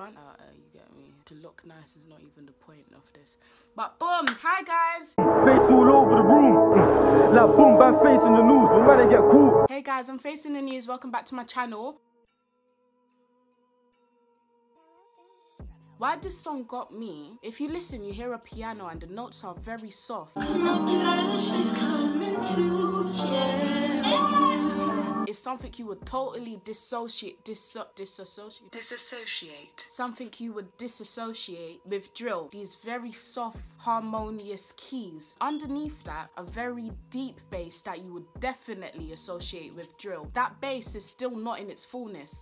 front. You get me? To look nice is not even the point of this. But boom, hi guys. Face all over the room. Like boom, bang, face in the news. When man get cool. Hey guys, I'm Facing the News. Welcome back to my channel. Why this song got me, if you listen, you hear a piano and the notes are very soft. It's something you would totally disassociate. Something you would disassociate with drill. These very soft, harmonious keys. Underneath that, a very deep bass that you would definitely associate with drill. That bass is still not in its fullness.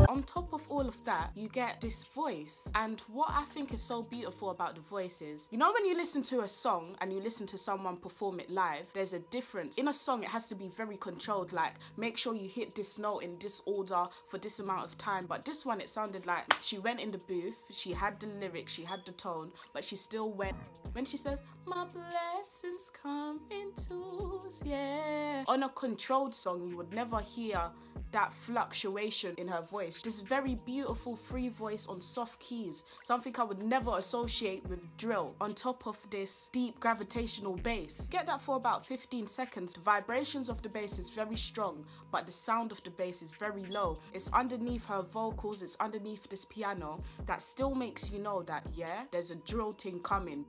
On top of all of that, you get this voice. And what I think is so beautiful about the voice is, you know when you listen to a song and you listen to someone perform it live, there's a difference. In a song, it has to be very controlled, like make sure you hit this note in this order for this amount of time. But this one, it sounded like she went in the booth, she had the lyrics, she had the tone, but she still went. When she says, my blessings come in twos, yeah. On a controlled song, you would never hear that fluctuation in her voice. This very beautiful free voice on soft keys, something I would never associate with drill, on top of this deep gravitational bass. Get that for about 15 seconds. The vibrations of the bass is very strong, but the sound of the bass is very low. It's underneath her vocals, it's underneath this piano that still makes you know that, yeah, there's a drill thing coming.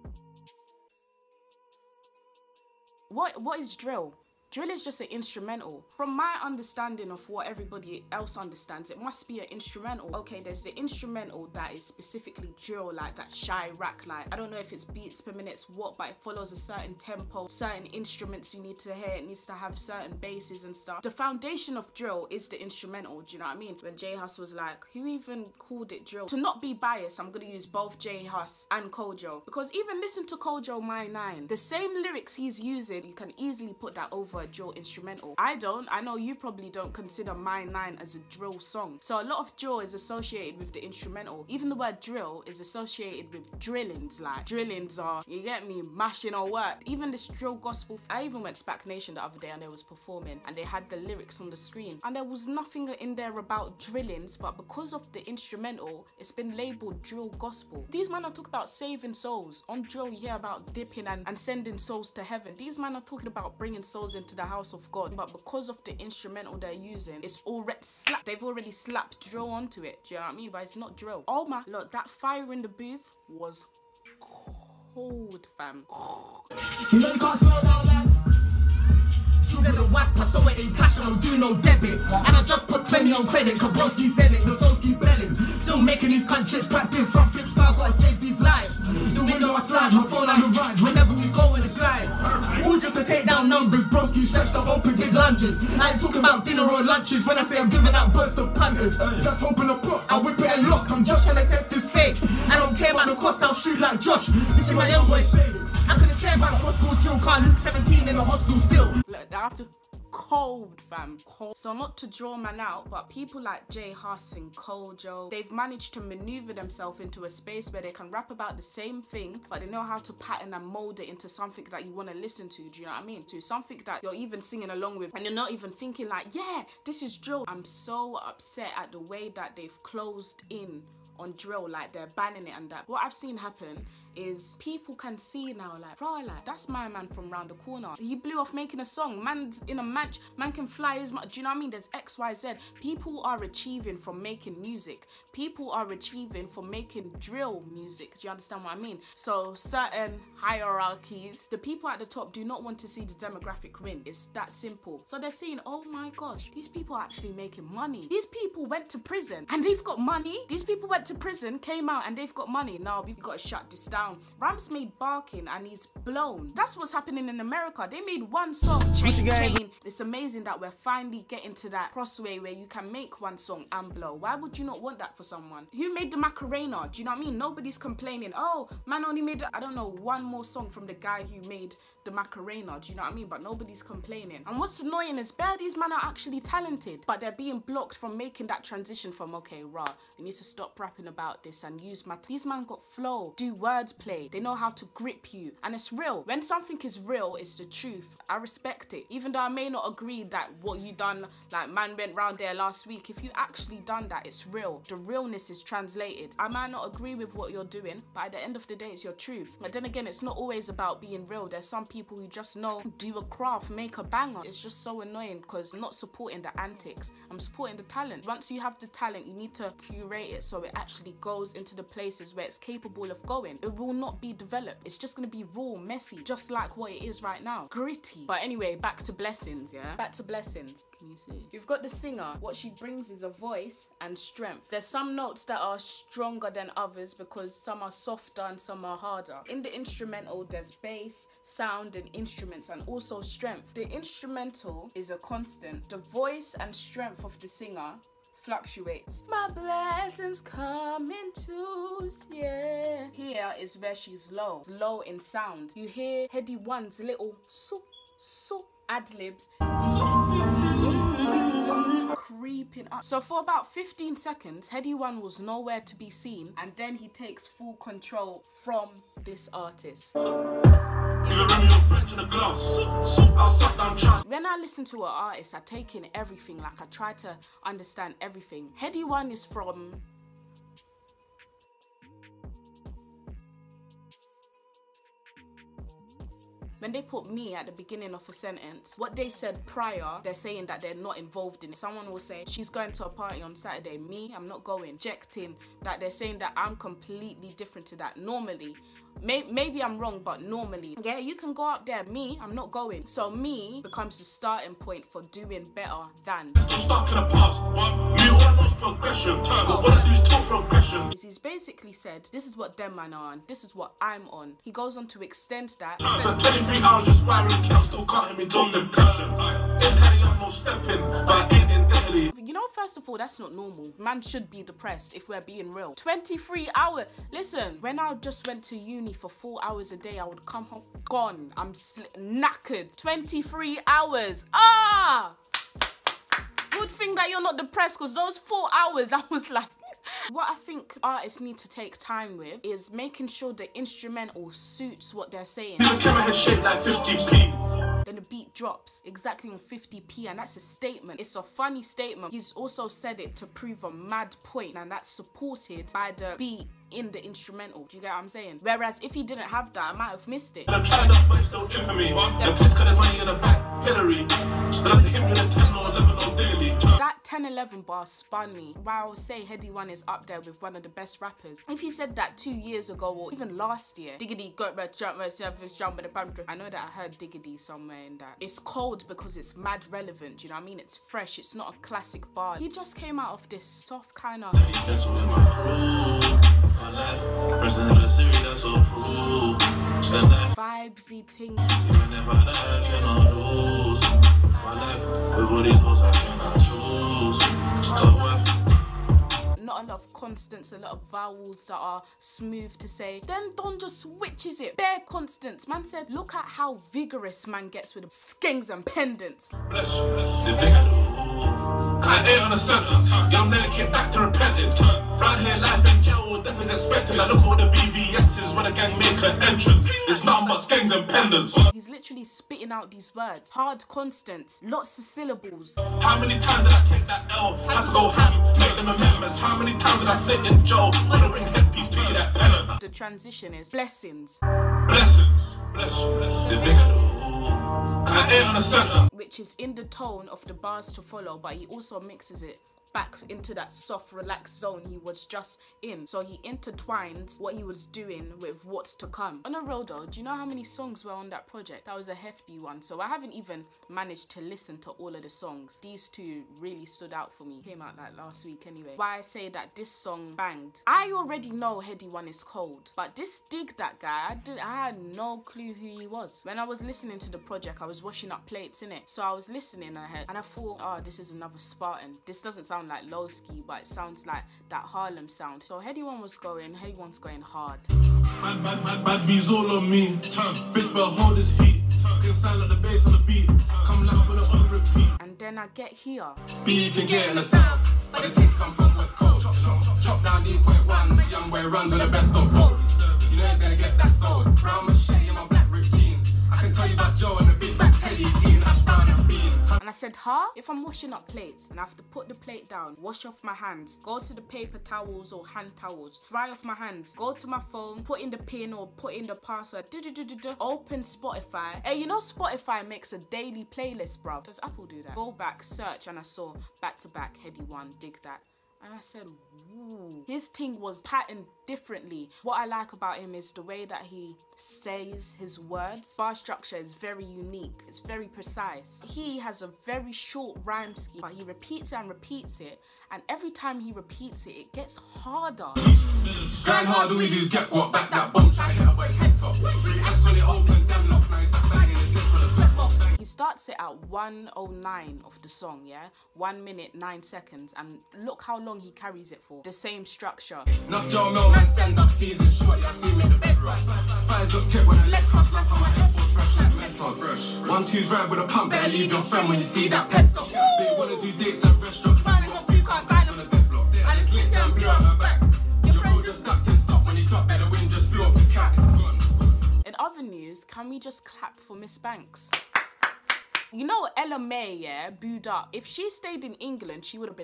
What is drill? Drill is just an instrumental. From my understanding of what everybody else understands, it must be an instrumental. Okay, there's the instrumental that is specifically drill, like that Chirac, like I don't know if it's beats per minute, what, but it follows a certain tempo, certain instruments you need to hear, it needs to have certain basses and stuff. The foundation of drill is the instrumental, do you know what I mean? When J Hus was like, who even called it drill? To not be biased, I'm gonna use both J Hus and Kojo, because even listen to Kojo My 9, the same lyrics he's using, you can easily put that over a drill instrumental. I know you probably don't consider My 9 as a drill song. So a lot of drill is associated with the instrumental. Even the word drill is associated with drillings, like drillings are, you get me, mashing or work. Even this drill gospel, I even went to Spac Nation the other day and they was performing and they had the lyrics on the screen and there was nothing in there about drillings, but because of the instrumental, it's been labeled drill gospel. These men are talking about saving souls. On drill, you hear about dipping and sending souls to heaven. These men are talking about bringing souls into the house of God, but because of the instrumental they're using, it's already slapped. They've already slapped drill onto it. Do you know what I mean? But it's not drill. Oh my, look, that fire in the booth was cold, fam. You know you can't slow down, man. You never whack, I saw it in cash, I don't do no debit. And I just put 20 on credit, cause Broski said it, the souls keep belling. Still making these countries packed in front flip style, gotta save these lives. The window I slide, my phone on the ride, whenever we go in the glide. All just to take down numbers, Broski stretched up open big lunges. I ain't talking about dinner or lunches when I say I'm giving out bursts of punters. Just open the plot, I whip it and lock, I'm just trying to test this fake. I don't care about the cost, I'll shoot like Josh. This is my young boy saying. I couldn't care about gospel drill, can't Luke 17 in the hostel still. Look, they're after cold, fam, cold. So not to draw man out, but people like J Hus and Kojo, they've managed to maneuver themselves into a space where they can rap about the same thing, but they know how to pattern and mold it into something that you want to listen to, do you know what I mean? To something that you're even singing along with and you're not even thinking like, yeah, this is drill. I'm so upset at the way that they've closed in on drill, like they're banning it and that. What I've seen happen is people can see now, like, bro, like, that's my man from round the corner. He blew off making a song. Man's in a match, man can fly his, do you know what I mean? There's XYZ. People are achieving from making music. People are achieving from making drill music. Do you understand what I mean? So certain hierarchies, the people at the top do not want to see the demographic win. It's that simple. So they're saying, oh my gosh, these people are actually making money. These people went to prison and they've got money. These people went to prison, came out and they've got money. Now we've got to shut this down. Rams made Barking and he's blown. That's what's happening in America. They made one song, Chain. It's amazing that we're finally getting to that crossway where you can make one song and blow. Why would you not want that for someone? Who made the Macarena? Do you know what I mean? Nobody's complaining. Oh, man only made, I don't know, one more song from the guy who made the Macarena. Do you know what I mean? But nobody's complaining. And what's annoying is these men are actually talented, but they're being blocked from making that transition from, okay, rah, I need to stop rapping about this and use my, these man got flow, do word wordplay. They know how to grip you, and it's real. When something is real, it's the truth. I respect it. Even though I may not agree that what you done, like man went round there last week, if you actually done that, it's real. The realness is translated. I might not agree with what you're doing, but at the end of the day, it's your truth. But then again, it's not always about being real. There's some people who just know, do a craft, make a banger. It's just so annoying because I'm not supporting the antics. I'm supporting the talent. Once you have the talent, you need to curate it so it actually goes into the places where it's capable of going. It will not be developed. It's just going to be raw, messy, just like what it is right now. Gritty. But anyway, back to Blessings, yeah? Back to Blessings. Can you see? You've got the singer. What she brings is a voice and strength. There's some notes that are stronger than others because some are softer and some are harder. In the instrumental, there's bass, sound and instruments, and also strength. The instrumental is a constant. The voice and strength of the singer fluctuates. My blessings come in twos, yeah. Here is where she's low. It's low in sound. You hear Headie One's little so ad-libs creeping up. So for about 15 seconds, Headie One was nowhere to be seen, and then he takes full control from this artist. When I listen to an artist, I take in everything, like I try to understand everything. Headie One is from... When they put me at the beginning of a sentence, what they said prior, they're saying that they're not involved in it. Someone will say, she's going to a party on Saturday. Me, I'm not going. Rejecting that, they're saying that I'm completely different to that. Normally, maybe I'm wrong, but normally, yeah, you can go out there. Me, I'm not going. So me becomes the starting point for doing better than. Stuck in the past. Me, all I know is progression. But what I do is talk progression. He's basically said, this is what them man are on. This is what I'm on. He goes on to extend that. For 23 hours just wiring counts, still can't hear me doing impression. Italy, I'm not stepping, but ain't in Italy. You know, first of all, that's not normal. Man should be depressed if we're being real. 23 hours. Listen, when I just went to uni for 4 hours a day, I would come home gone. I'm knackered. 23 hours. Ah! Good thing that you're not depressed, because those 4 hours, I was like... What I think artists need to take time with is making sure the instrumental suits what they're saying. Then the beat drops exactly on 50p, and that's a statement. It's a funny statement. He's also said it to prove a mad point, and that's supported by the beat in the instrumental. Do you get what I'm saying? Whereas if he didn't have that, I might have missed it. I'm trying to push those infamy. The piss got the money in the back, Hillary. But I him with a 10 or 11 or dignity. That 10-11 bar spun me. Why I would say Headie One is up there with one of the best rappers. If he said that 2 years ago or even last year, diggity got my jump with the pantry. I know that I heard diggity somewhere in that. It's cold because it's mad relevant, you know what I mean? It's fresh, it's not a classic bar. He just came out of this soft kind of vibesy thing. Not enough constants, a lot of vowels that are smooth to say. Then Don just switches it. Bare constants. Man said, look at how vigorous man gets with the skanks and pendants. Bless you. The thing I do, I ain't on a sentence. Young never came back to repenting. Round here, life in jail or death is expected. Like, look at all the VVS's when a gang make an entrance. It's nothing but skanks and pendants. He's literally spitting out these words. Hard constants, lots of syllables. How many times did I take that L? Had to go ham, make them amendments. How many times did I sit in jail when the ring headpiece picking that penance? The transition is blessings. Blessings. The thing I do, I ain't on a sentence. Which is in the tone of the bars to follow, but he also mixes it back into that soft, relaxed zone he was just in. So he intertwines what he was doing with what's to come. On a real though, do you know how many songs were on that project? That was a hefty one. So I haven't even managed to listen to all of the songs. These two really stood out for me. Came out like last week anyway. Why I say that this song banged. I already know Headie One is cold, but this Dig That guy, I had no clue who he was. When I was listening to the project, I was washing up plates in it. So I was listening and I thought, oh, this is another Spartan. This doesn't sound like low ski, but it sounds like that Harlem sound. So Headie One was going, Headie One's going hard. Bad bees all on me. Bitch, but hold this heat. Skin sound like the bass on the beat. Come like put it on repeat. And then I get here. B you can get in the south, but the things come from West Coast. Chop down these .1s, young boy runs with the best of both. You know is gonna get that sold. Brown machete in my black ripped jeans. I can tell you about Joe and the big back tellies eating hash brown and beans. And I said, huh? If I'm washing up plates and I have to put the plate down, wash off my hands, go to the paper towels or hand towels, dry off my hands, go to my phone, put in the pin or put in the password, open Spotify. Hey, you know Spotify makes a daily playlist, bruv. Does Apple do that? Go back, search, and I saw back to back, Headie One, dig that. And I said, woo. His thing was patterned differently. What I like about him is the way that he says his words. Bar structure is very unique. It's very precise. He has a very short rhyme scheme, but he repeats it and repeats it. And every time he repeats it, it gets harder. Grind hard, all we do is get what back that bomb. Try to hit a boy's head top. 3S when it opened, them locks. Now he's back banging his lips on the sweatbox. He starts it at 1:09 of the song, yeah? 1 minute, 9 seconds. And look how long he carries it for. The same structure. Enough Joe Mill, man, send off teas and short. Y'all see me in the bedrock. Fires look tip when I left cross. Last time my Air Force fresh like Mentos. 1-2's ride with a pump. Better leave your friend when you see that pet stop. They wanna do dates at restaurants. I just licked and blew out my back. Your bro just stuck and stopped when he clocked that the wind just flew off his cap. In other news, can we just clap for Miss Banks? You know Ella May, yeah, booed up. If she stayed in England, she would have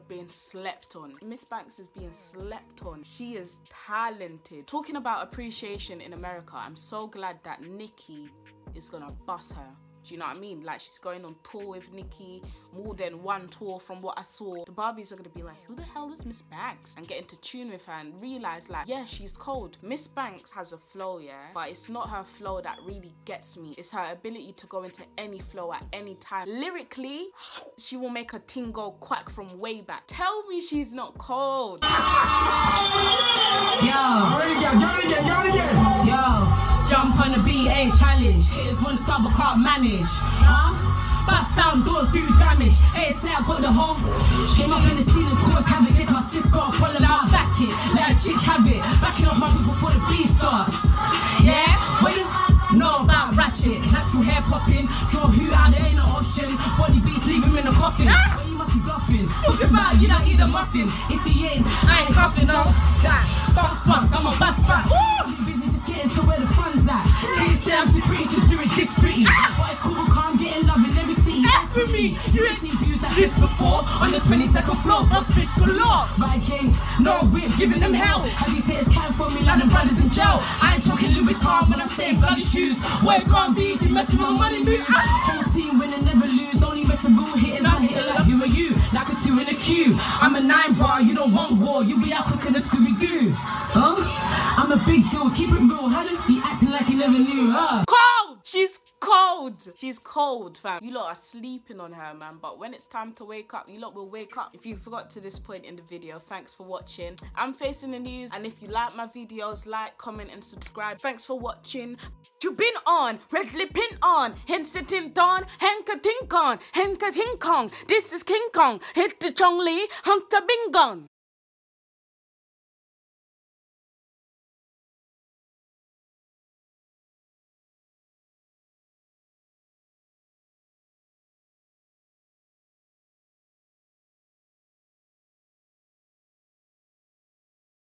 been slept on. Miss Banks is being slept on. She is talented. Talking about appreciation in America, I'm so glad that Nicki is gonna bust her. Do you know what I mean? Like, she's going on tour with Nicki, more than one tour from what I saw. The Barbies are gonna be like, who the hell is Miss Banks? And get into tune with her and realize, like, yeah, she's cold. Miss Banks has a flow, yeah, but it's not her flow that really gets me. It's her ability to go into any flow at any time. Lyrically, she will make a ting go quack from way back. Tell me she's not cold. Yo. Go again. Yo. Jump on the beat, ain't challenge. Haters wanna start but can't manage. Bust down doors, do damage. Hey, say I got the whole. Came up in the scene and cause havoc. If my sis got a pull it out, back it. Let a chick have it. Backing off my wig before the beat starts. Yeah, what you know about ratchet? Natural hair popping. Draw who out, there ain't no option. Body beats, leave him in the coffin. Well, you must be bluffing. Talk about you don't eat a muffin. If he ain't, I ain't cuffing off that. Bust once, I'm a bust back. Busy just getting to where the fun's at. They say I'm too pretty to do it this pretty. But it's cool, calm, getting love in every city. F with me, you ain't seen views like this before. On the 22nd floor, boss bitch galore. My gang, no whip, giving them hell. Have these haters counting for me like them brothers in jail. I ain't talking Louis Vuitton when I'm saying bloody shoes. Where's gonna be if you mess with my money moves? Whole team winning, never lose. Only mess with real hitters. I hit it like who are you? Like a 2 in a queue. I'm a 9 bar, you don't want war. You be out quicker than Scooby-Doo. I'm a big deal, keep it real. How do he acting like he never knew? Cold! She's cold. She's cold, fam. You lot are sleeping on her, man. But when it's time to wake up, you lot will wake up. If you forgot to this point in the video, thanks for watching. I'm Facing the News. And if you like my videos, like, comment, and subscribe. Thanks for watching. You been on, red lipping on, hen sitting down, henka tink on, henka tink kong. This is King Kong. Hit the chong li, hunter bing gong.